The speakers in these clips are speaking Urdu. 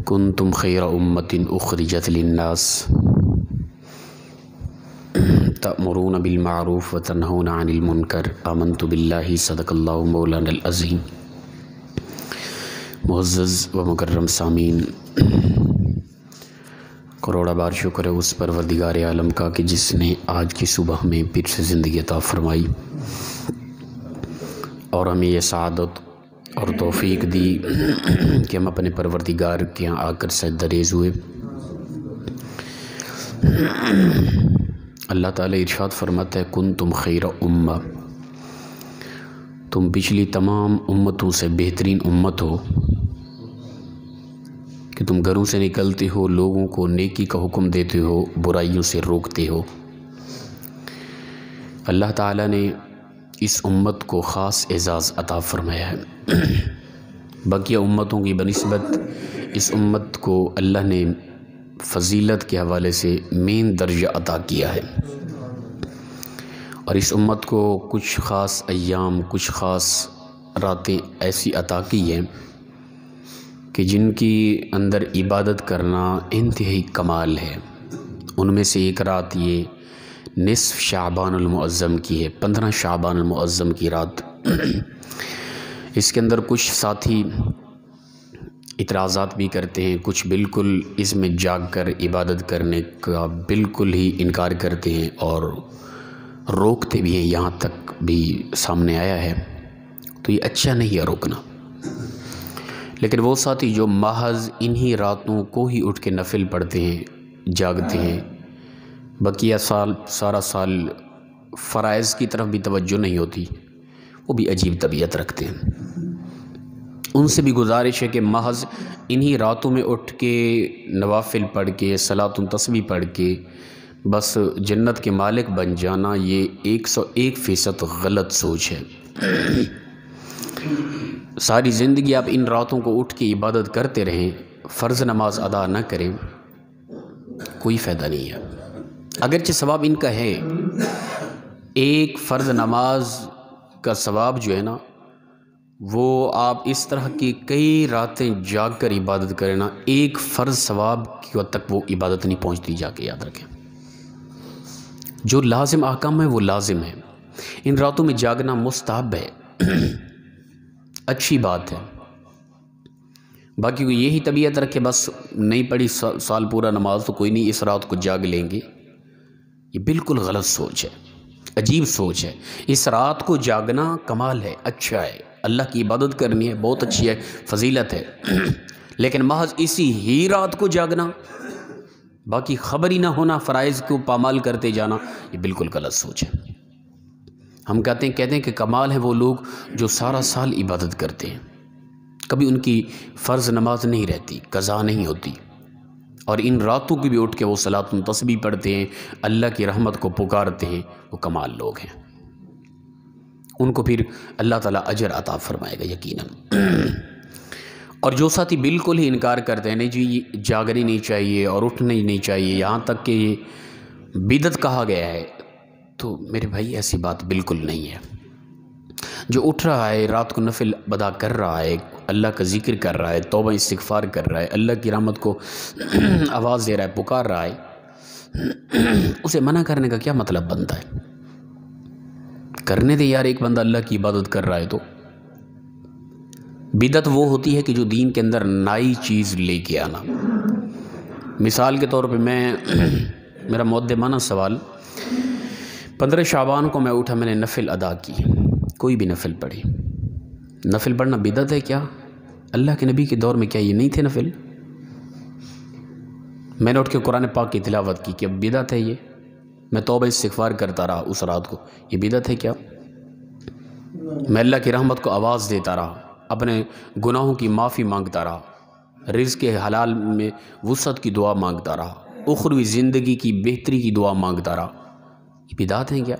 کنتم خیر امۃ اخرجت للناس تأمرون بالمعروف وتنہون عن المنکر آمنت باللہ صدق اللہ مولانا العظیم۔ معزز و مکرم سامعین، کروڑا بار شکر ہے اس پروردگار عالم کا کہ جس نے آج کی صبح میں پھر سے زندگی عطا فرمائی اور ہمیں یہ سعادت اور توفیق دی کہ ہم اپنے پروردگار کے یہاں آ کر سجدہ ریز ہوئے۔ اللہ تعالیٰ ارشاد فرماتا ہے کنتم خیر امہ، تم پچھلی تمام امتوں سے بہترین امت ہو کہ تم گھروں سے نکلتے ہو، لوگوں کو نیکی کا حکم دیتے ہو، برائیوں سے روکتے ہو۔ اللہ تعالیٰ نے اس امت کو خاص اعزاز عطا فرمایا ہے۔ بقیہ امتوں کی بنسبت اس امت کو اللہ نے فضیلت کے حوالے سے مین درجہ عطا کیا ہے، اور اس امت کو کچھ خاص ایام، کچھ خاص راتیں ایسی عطا کی ہیں کہ جن کی اندر عبادت کرنا انتہائی کمال ہے۔ ان میں سے ایک رات یہ نصف شعبان المعظم کی ہے، 15 شعبان المعظم کی رات۔ اس کے اندر کچھ ساتھی اعتراضات بھی کرتے ہیں، کچھ بالکل اس میں جاگ کر عبادت کرنے کا بالکل ہی انکار کرتے ہیں اور روکتے بھی ہیں، یہاں تک بھی سامنے آیا ہے۔ تو یہ اچھا نہیں ہے روکنا، لیکن وہ ساتھی جو محض انہی راتوں کو ہی اٹھ کے نفل پڑھتے ہیں، جاگتے ہیں، بقیہ سارا سال فرائض کی طرف بھی توجہ نہیں ہوتی، وہ بھی عجیب طبیعت رکھتے ہیں۔ ان سے بھی گزارش ہے کہ محض انہی راتوں میں اٹھ کے نوافل پڑھ کے، صلاۃ تسبیح پڑھ کے بس جنت کے مالک بن جانا، یہ 101% غلط سوچ ہے۔ ساری زندگی آپ ان راتوں کو اٹھ کے عبادت کرتے رہیں، فرض نماز ادا نہ کریں، کوئی فائدہ نہیں ہے۔ اگرچہ ثواب ان کا ہے، ایک فرض نماز کا ثواب جو ہے نا، وہ آپ اس طرح کی کئی راتیں جاگ کر عبادت کریں نا، ایک فرض ثواب کی حد تک وہ عبادت نہیں پہنچتی، جا کے یاد رکھیں۔ جو لازم احکام ہے وہ لازم ہے، ان راتوں میں جاگنا مستحب ہے، اچھی بات ہے۔ باقی کوئی یہی طبیعت رکھے بس نہیں پڑھی سال پورا نماز تو کوئی نہیں، اس رات کو جاگ لیں گے، یہ بالکل غلط سوچ ہے، عجیب سوچ ہے۔ اس رات کو جاگنا کمال ہے، اچھا ہے، اللہ کی عبادت کرنی ہے، بہت اچھی ہے، فضیلت ہے، لیکن محض اسی ہی رات کو جاگنا، باقی خبر ہی نہ ہونا، فرائض کو پامال کرتے جانا، یہ بالکل غلط سوچ ہے۔ ہم کہتے ہیں کہ کمال ہے وہ لوگ جو سارا سال عبادت کرتے ہیں، کبھی ان کی فرض نماز نہیں رہتی، قضا نہیں ہوتی، اور ان راتوں کی بھی اٹھ کے وہ صلاۃ تسبیح پڑھتے ہیں، اللہ کی رحمت کو پکارتے ہیں، وہ کمال لوگ ہیں۔ ان کو پھر اللہ تعالیٰ اجر عطا فرمائے گا یقیناً۔ اور جو ساتھی بالکل ہی انکار کرتے ہیں نہیں جی جاگنی نہیں چاہیے اور اٹھنا ہی نہیں چاہیے، یہاں تک کہ یہ بدعت کہا گیا ہے، تو میرے بھائی ایسی بات بالکل نہیں ہے۔ جو اٹھ رہا ہے، رات کو نفل ادا کر رہا ہے، اللہ کا ذکر کر رہا ہے، توبہ استغفار کر رہا ہے، اللہ کی رحمت کو آواز دے رہا ہے، پکار رہا ہے، اسے منع کرنے کا کیا مطلب بنتا ہے؟ کرنے دے یار، ایک بندہ اللہ کی عبادت کر رہا ہے تو۔ بدعت وہ ہوتی ہے کہ جو دین کے اندر نئی چیز لے کے آنا۔ مثال کے طور پہ میرا مؤدبانہ سوال، 15 شعبان کو میں اٹھا، میں نے نفل ادا کی، کوئی بھی نفل پڑھی، نفل پڑھنا بدعت ہے کیا؟ اللہ کے نبی کے دور میں کیا یہ نہیں تھے نفل؟ میں نے اٹھ کے قرآن پاک کی تلاوت کی، کیا بدعت ہے یہ؟ میں توبہ استغفار کرتا رہا اس رات کو، یہ بدعت ہے کیا؟ میں اللہ کی رحمت کو آواز دیتا رہا، اپنے گناہوں کی معافی مانگتا رہا، رزق کے حلال میں وسعت کی دعا مانگتا رہا، اخروی زندگی کی بہتری کی دعا مانگتا رہا، یہ بدعت ہیں کیا؟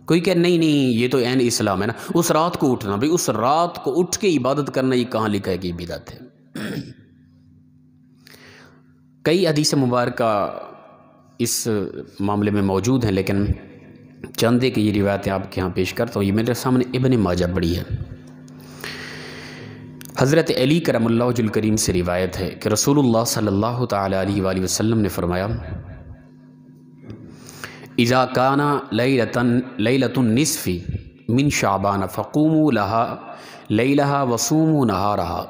کوئی کہ نہیں یہ تو عین اسلام ہے نا، اس رات کو اٹھنا، بھئی اس رات کو اٹھ کے عبادت کرنا، یہ کہاں لکھا ہے کہ یہ بدعت ہے؟ کئی حدیث مبارکہ اس معاملے میں موجود ہیں، لیکن چند ایک یہ روایتیں آپ کے ہاں پیش کرتا ہوں۔ یہ میرے سامنے ابن ماجہ پڑھی ہے۔ حضرت علی کرم اللہ وجہ الکریم سے روایت ہے کہ رسول اللہ صلی اللہ تعالی علیہ وآلہ وسلم نے فرمایا اذا کان لیلۃ النصف من شعبان فقوموا لها لیلہا وصوموا نہارہا۔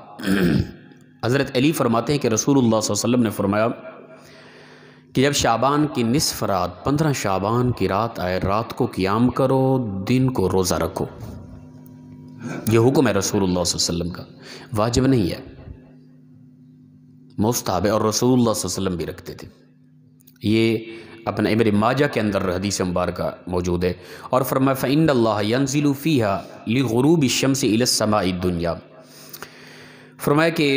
حضرت علی فرماتے ہیں کہ رسول اللہ صلی اللہ علیہ وسلم نے فرمایا کہ جب شعبان کی نصف رات 15 شعبان کی رات آئے، رات کو قیام کرو، دن کو روزہ رکھو۔ یہ حکم ہے رسول اللہ صلی اللہ علیہ وسلم کا، واجب نہیں ہے، مستحب ہے، اور رسول اللہ صلی اللہ علیہ وسلم بھی رکھتے تھے۔ یہ اپنا ابن ماجہ کے اندر حدیث مبارکہ موجود ہے، اور فرمایا فَإِنَّ اللَّهَ يَنزِلُ فِيهَا لِغُرُوبِ الشَّمْسِ إِلَى السَّمَاءِ الدُّنْيَا۔ فرمایا کہ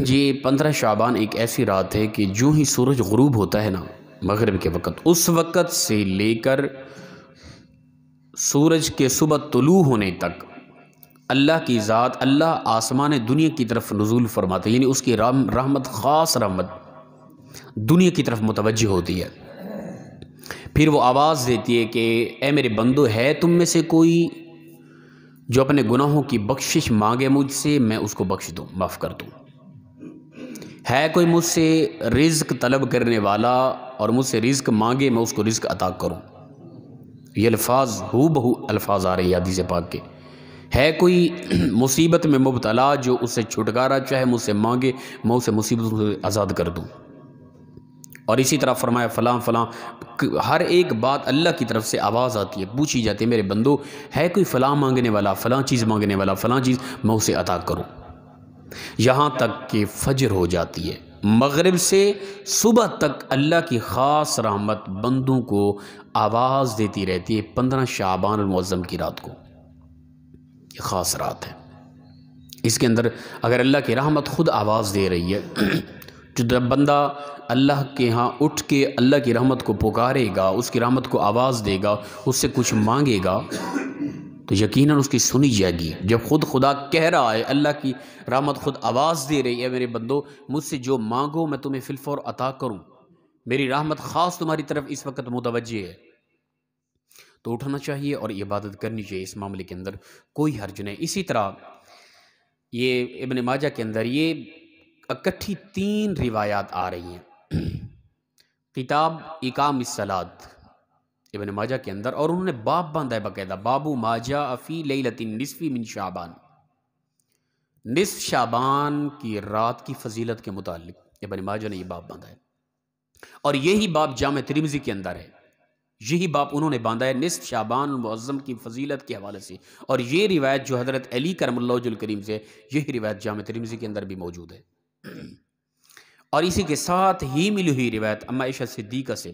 یہ 15 شعبان ایک ایسی رات ہے کہ جو ہی سورج غروب ہوتا ہے نا مغرب کے وقت، اس وقت سے لے کر سورج کے صبح طلوع ہونے تک اللہ کی ذات، اللہ آسمان دنیا کی طرف نزول فرماتے، یعنی اس کی رحمت، خاص رحمت دنیا کی طرف متوجہ ہوتی ہے۔ پھر وہ آواز دیتی ہے کہ اے میرے بندو، ہے تم میں سے کوئی جو اپنے گناہوں کی بخشش مانگے مجھ سے، میں اس کو بخش دوں، معاف کر دوں؟ ہے کوئی مجھ سے رزق طلب کرنے والا اور مجھ سے رزق مانگے، میں اس کو رزق عطا کروں؟ یہ الفاظ ہو بہو الفاظ آ رہے ہیں حدیث پاک کے۔ ہے کوئی مصیبت میں مبتلا جو اس سے چھٹکارا چاہے مجھ سے مانگے، میں اسے مصیبتوں سے آزاد کر دوں؟ اور اسی طرح فرمایا فلاں فلاں، ہر ایک بات اللہ کی طرف سے آواز آتی ہے، پوچھی جاتی ہے میرے بندو ہے کوئی فلاں مانگنے والا، فلاں چیز مانگنے والا، فلاں چیز، میں اسے عطا کروں، یہاں تک کہ فجر ہو جاتی ہے۔ مغرب سے صبح تک اللہ کی خاص رحمت بندوں کو آواز دیتی رہتی ہے 15 شعبان المعظم کی رات کو۔ یہ خاص رات ہے، اس کے اندر اگر اللہ کی رحمت خود آواز دے رہی ہے، جو جب بندہ اللہ کے ہاں اٹھ کے اللہ کی رحمت کو پکارے گا، اس کی رحمت کو آواز دے گا، اس سے کچھ مانگے گا، تو یقیناً اس کی سنی جائے گی۔ جب خود خدا کہہ رہا ہے، اللہ کی رحمت خود آواز دے رہی ہے میرے بندو مجھ سے جو مانگو میں تمہیں فی الفور عطا کروں، میری رحمت خاص تمہاری طرف اس وقت متوجہ ہے، تو اٹھنا چاہیے اور عبادت کرنی چاہیے، اس معاملے کے اندر کوئی حرج نہیں۔ اسی طرح یہ ابن ماجہ کے اندر یہ اکٹھی 3 روایات آ رہی ہیں کتاب اقام الصلاۃ ابن ماجہ کے اندر، اور انہوں نے باب باندھا ہے باقاعدہ، باب ما جاء فی لیلۃ النصف من شعبان، نصف شعبان کی رات کی فضیلت کے متعلق ابن ماجہ نے یہ باب باندھا ہے، اور یہی باب جامع ترمذی کے اندر ہے، یہی باب انہوں نے باندھا ہے نصف شعبان المعظم کی فضیلت کے حوالے سے، اور یہ روایت جو حضرت علی کرم اللہ وجہ الکریم سے، یہی روایت جامع ترمذی کے اندر بھی موجود ہے۔ اور اسی کے ساتھ ہی ملی ہوئی روایت اما عائشہ صدیقہ سے،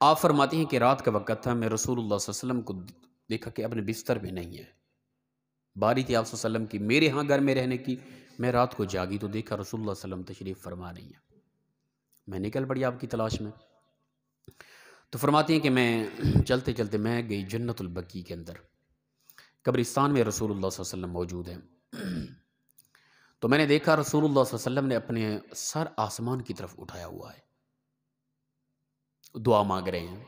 آپ فرماتی ہیں کہ رات کا وقت تھا، میں رسول اللہ صلی اللہ علیہ وسلم کو دیکھا کہ اپنے بستر میں نہیں ہے، باری تھی آپ صلی اللہ علیہ وسلم کی میرے ہاں گھر میں رہنے کی، میں رات کو جاگی تو دیکھا رسول اللہ صلی اللہ علیہ وسلم تشریف فرما نہیں ہے، میں نکل پڑی آپ کی تلاش میں، تو فرماتی ہیں کہ میں چلتے چلتے میں گئی جنت البقیع کے اندر، قبرستان میں رسول اللہ صلی اللہ علیہ وسلم موجود ہیں، تو میں نے دیکھا رسول اللہ صلی اللہ علیہ وسلم نے اپنے سر آسمان کی طرف اٹھایا ہوا ہے، دعا مانگ رہے ہیں،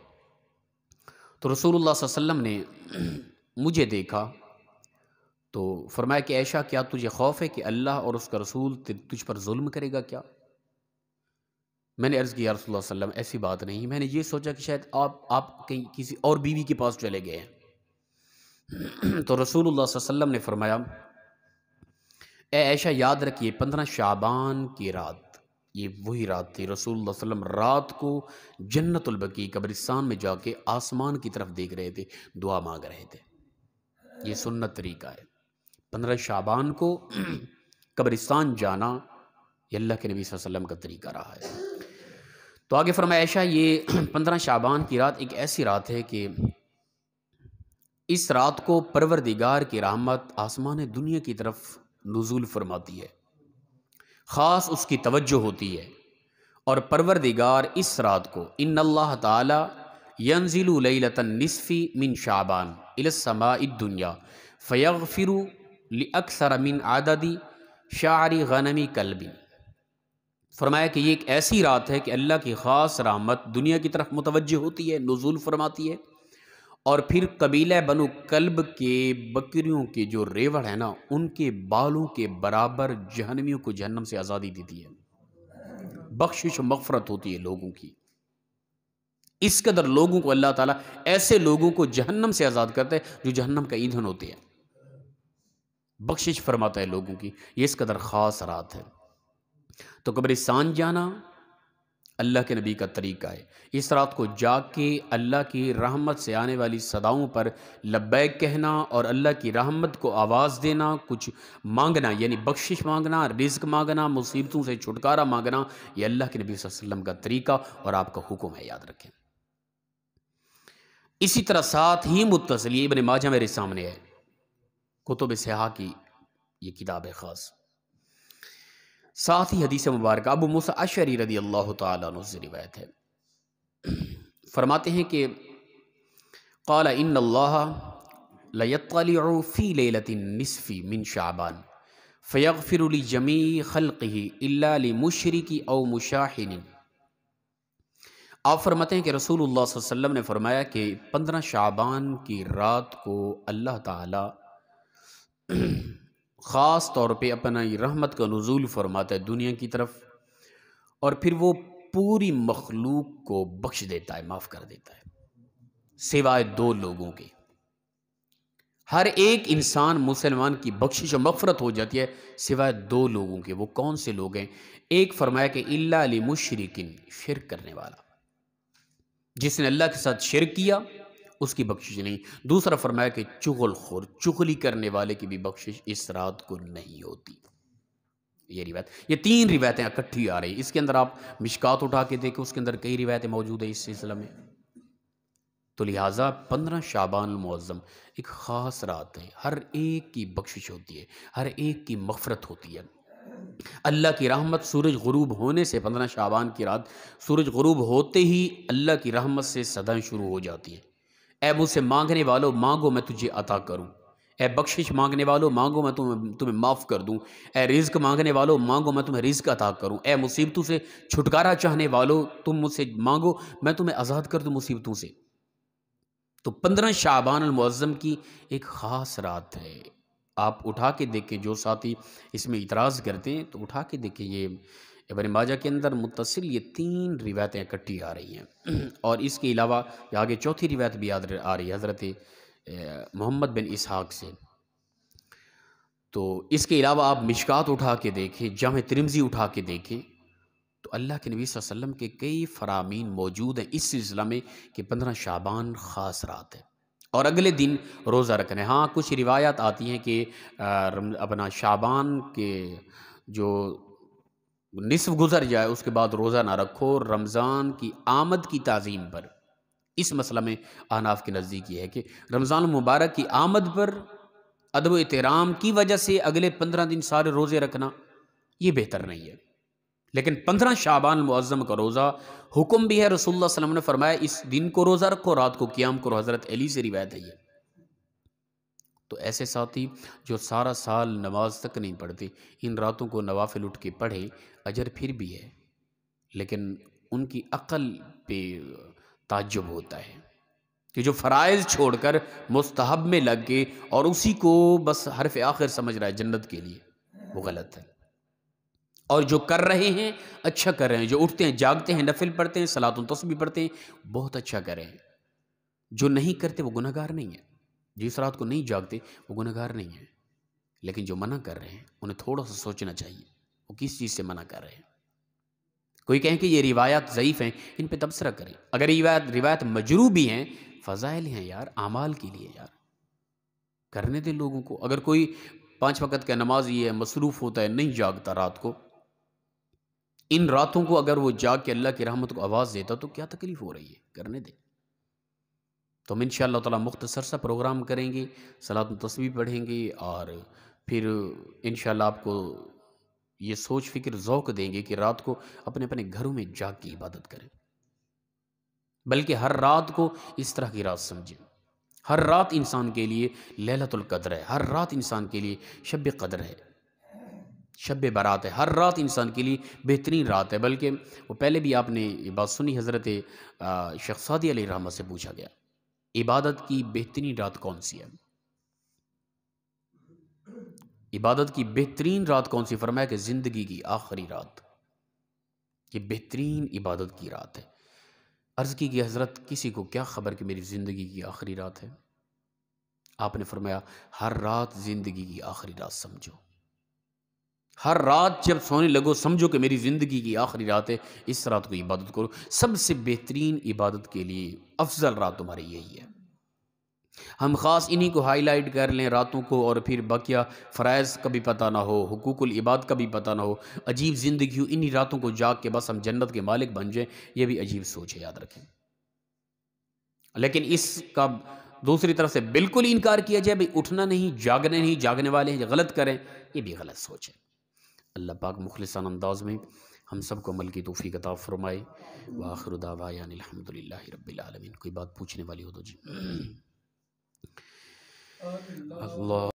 تو رسول اللہ صلی اللہ علیہ وسلم نے مجھے دیکھا تو فرمایا کہ عائشہ کیا تجھے خوف ہے کہ اللہ اور اس کا رسول تجھ پر ظلم کرے گا کیا؟ میں نے عرض کیا رسول اللہ صلی اللہ علیہ وسلم ایسی بات نہیں، میں نے یہ سوچا کہ شاید آپ کہیں کسی اور بیوی کے پاس چلے گئے ہیں، تو رسول اللہ صلی اللہ علیہ وسلم نے فرمایا اے عائشہ یاد رکھیے 15 شعبان کی رات، یہ وہی رات تھی رسول اللہ صلی اللہ علیہ وسلم رات کو جنت البقیع قبرستان میں جا کے آسمان کی طرف دیکھ رہے تھے، دعا مانگ رہے تھے، یہ سنت طریقہ ہے 15 شعبان کو قبرستان جانا، یہ اللہ کے نبی صلی اللہ علیہ وسلم کا طریقہ رہا ہے۔ تو آگے فرمایا عائشہ یہ 15 شعبان کی رات ایک ایسی رات ہے کہ اس رات کو پروردگار کی رحمت آسمان دنیا کی طرف نزول فرماتی ہے، خاص اس کی توجہ ہوتی ہے، اور پروردگار اس رات کو ان اللہ تعالی ینزل لیلۃ النصف من شعبان الی السماء الدنیا فیغفر لاکثر من عدد شعر غنم کلب، فرمایا کہ یہ ایک ایسی رات ہے کہ اللہ کی خاص رحمت دنیا کی طرف متوجہ ہوتی ہے، نزول فرماتی ہے، اور پھر قبیلہ بنو کلب کے بکریوں کے جو ریوڑ ہیں نا، ان کے بالوں کے برابر جہنمیوں کو جہنم سے آزادی دیتی ہے، بخشش و مغفرت ہوتی ہے لوگوں کی۔ اس قدر لوگوں کو اللہ تعالیٰ ایسے لوگوں کو جہنم سے آزاد کرتا ہے جو جہنم کا ایندھن ہوتے ہیں، بخشش فرماتا ہے لوگوں کی۔ یہ اس قدر خاص رات ہے۔ تو قبرستان جانا اللہ کے نبی کا طریقہ ہے۔ اس رات کو جاگ کے اللہ کی رحمت سے آنے والی صداؤں پر لبیک کہنا اور اللہ کی رحمت کو آواز دینا، کچھ مانگنا یعنی بخشش مانگنا، رزق مانگنا، مصیبتوں سے چھٹکارا مانگنا، یہ اللہ کے نبی صلی اللہ علیہ وسلم کا طریقہ اور آپ کا حکم ہے، یاد رکھیں۔ اسی طرح ساتھ ہی متصل، یہ ابن ماجہ میرے سامنے ہے، کتب صحاح کی یہ کتاب ہے خاص، ساتھ ہی حدیث مبارکہ ابو موسیٰ اشعری رضی اللہ تعالیٰ عنہ سے روایت ہے، فرماتے ہیں کہ قال ان اللہ لیطلع فی لیلۃ النصف من شعبان فیغفر لجمیع خلقہ الا لمشرک او مشاحن۔ آپ فرماتے ہیں کہ رسول اللہ صلی اللہ علیہ وسلم نے فرمایا کہ 15 شعبان کی رات کو اللہ تعالی خاص طور پہ اپنا رحمت کا نزول فرماتا ہے دنیا کی طرف، اور پھر وہ پوری مخلوق کو بخش دیتا ہے، معاف کر دیتا ہے، سوائے 2 لوگوں کے۔ ہر ایک انسان مسلمان کی بخشش و مغفرت ہو جاتی ہے سوائے 2 لوگوں کے۔ وہ کون سے لوگ ہیں؟ ایک فرمایا کہ الا لمشرکن، شرک کرنے والا، جس نے اللہ کے ساتھ شرک کیا اس کی بخشش نہیں۔ دوسرا فرمایا کہ چغل خور، چغلی کرنے والے کی بھی بخشش اس رات کو نہیں ہوتی۔ یہ روایت، یہ 3 روایتیں اکٹھی آ رہی ہیں۔ اس کے اندر آپ مشکات اٹھا کے دیکھیں، اس کے اندر کئی روایتیں موجود ہیں اس سلسلہ میں۔ تو لہٰذا 15 شعبان المعظم ایک خاص رات ہے، ہر ایک کی بخشش ہوتی ہے، ہر ایک کی مغفرت ہوتی ہے۔ اللہ کی رحمت سورج غروب ہونے سے 15 شعبان کی رات سورج غروب ہوتے ہی اللہ کی رحمت سے صدائیں شروع ہو جاتی ہیں۔ اے مجھ سے مانگنے والوں مانگو میں تجھے عطا کروں، اے بخشش مانگنے والوں مانگو میں تمہیں معاف کر دوں، اے رزق مانگنے والوں مانگو میں تمہیں رزق عطا کروں، اے مصیبتوں سے چھٹکارا چاہنے والوں تم مجھ سے مانگو میں تمہیں آزاد کر دوں مصیبتوں سے۔ تو 15 شعبان المعظم کی ایک خاص رات ہے۔ آپ اٹھا کے دیکھیں، جو ساتھی اس میں اعتراض کرتے ہیں تو اٹھا کے دیکھیں، یہ ابن ماجہ کے اندر متصل یہ 3 روایتیں اکٹھی آ رہی ہیں، اور اس کے علاوہ آگے چوتھی روایت بھی یاد آ رہی ہے حضرت محمد بن اسحاق سے۔ تو اس کے علاوہ آپ مشکات اٹھا کے دیکھیں، جامع ترمذی اٹھا کے دیکھیں، تو اللہ کے نبی صلی اللہ علیہ وسلم کے کئی فرامین موجود ہیں اس سلسلہ میں کہ 15 شعبان خاص رات ہے اور اگلے دن روزہ رکھنا ہے۔ ہاں کچھ روایات آتی ہیں کہ اپنا شعبان کے جو نصف گزر جائے اس کے بعد روزہ نہ رکھو، رمضان کی آمد کی تعظیم پر۔ اس مسئلہ میں احناف کے نزدیک یہ ہے کہ رمضان المبارک کی آمد پر ادب و احترام کی وجہ سے اگلے 15 دن سارے روزے رکھنا یہ بہتر نہیں ہے، لیکن 15 شعبان المعظم کا روزہ حکم بھی ہے۔ رسول اللہ صلی اللہ علیہ وسلم نے فرمایا اس دن کو روزہ رکھو، رات کو قیام کرو، حضرت علی سے روایت ہے یہ۔ تو ایسے ساتھی جو سارا سال نماز تک نہیں پڑھتے، ان راتوں کو نوافل اٹھ کے پڑھیں، اجر پھر بھی ہے، لیکن ان کی عقل پہ تعجب ہوتا ہے کہ جو فرائض چھوڑ کر مستحب میں لگ کے اور اسی کو بس حرف آخر سمجھ رہا ہے جنت کے لیے، وہ غلط ہے۔ اور جو کر رہے ہیں اچھا کر رہے ہیں، جو اٹھتے ہیں جاگتے ہیں نفل پڑھتے ہیں صلاۃ التسبیح پڑھتے ہیں بہت اچھا کر رہے ہیں۔ جو نہیں کرتے وہ گنہگار نہیں ہیں، جس رات کو نہیں جاگتے وہ گنہگار نہیں ہیں، لیکن جو منع کر رہے ہیں انہیں تھوڑا سا سوچنا چاہیے وہ کس چیز سے منع کر رہے ہیں۔ کوئی کہیں کہ یہ روایات ضعیف ہیں، ان پہ تبصرہ کریں۔ اگر روایت مجروح بھی ہیں، فضائل ہیں یار، اعمال کے لیے یار، کرنے دیں لوگوں کو۔ اگر کوئی 5 وقت کا نمازی ہے، مصروف ہوتا ہے، نہیں جاگتا رات کو، ان راتوں کو اگر وہ جاگ کے اللہ کی رحمت کو آواز دیتا تو کیا تکلیف ہو رہی ہے، کرنے دیں۔ تو ہم انشاءاللہ تعالی مختصر سا پروگرام کریں گے، صلاۃ التسبیح پڑھیں گے، اور پھر انشاءاللہ آپ کو یہ سوچ فکر ذوق دیں گے کہ رات کو اپنے اپنے گھروں میں جاگ کے عبادت کریں، بلکہ ہر رات کو اس طرح کی رات سمجھیں۔ ہر رات انسان کے لیے لیلۃ القدر ہے، ہر رات انسان کے لیے شب قدر ہے، شب برات ہے، ہر رات انسان کے لیے بہترین رات ہے۔ بلکہ وہ پہلے بھی آپ نے یہ بات سنی، حضرت شیخ سعدی علیہ رحمہ سے پوچھا گیا عبادت کی بہترین رات کون سی ہے؟ عبادت کی بہترین رات کون سی؟ فرمایا کہ زندگی کی آخری رات، یہ بہترین عبادت کی رات ہے۔ عرض کی کہ حضرت کسی کو کیا خبر کہ میری زندگی کی آخری رات ہے؟ آپ نے فرمایا ہر رات زندگی کی آخری رات سمجھو، ہر رات جب سونے لگو سمجھو کہ میری زندگی کی آخری رات ہے، اس رات کو عبادت کرو۔ سب سے بہترین عبادت کے لیے افضل رات تمہاری یہی ہے۔ ہم خاص انہی کو ہائی لائٹ کر لیں راتوں کو، اور پھر بقیہ فرائض کا بھی پتہ نہ ہو، حقوق العباد کا بھی پتہ نہ ہو، عجیب زندگی ہو، انہی راتوں کو جاگ کے بس ہم جنت کے مالک بن جائیں، یہ بھی عجیب سوچ ہے، یاد رکھیں۔ لیکن اس کا دوسری طرف سے بالکل انکار کیا جائے بھئی اٹھنا نہیں، جاگنے نہیں، جاگنے والے ہیں غلط کریں، یہ بھی غلط سوچ ہے۔ اللہ پاک مخلصانہ انداز میں ہم سب کو عمل کی توفیق عطا فرمائے۔ وآخر دعوانا الحمدللہ رب العالمین۔ کوئی بات پوچھنے والی ہو تو جی۔ اللہ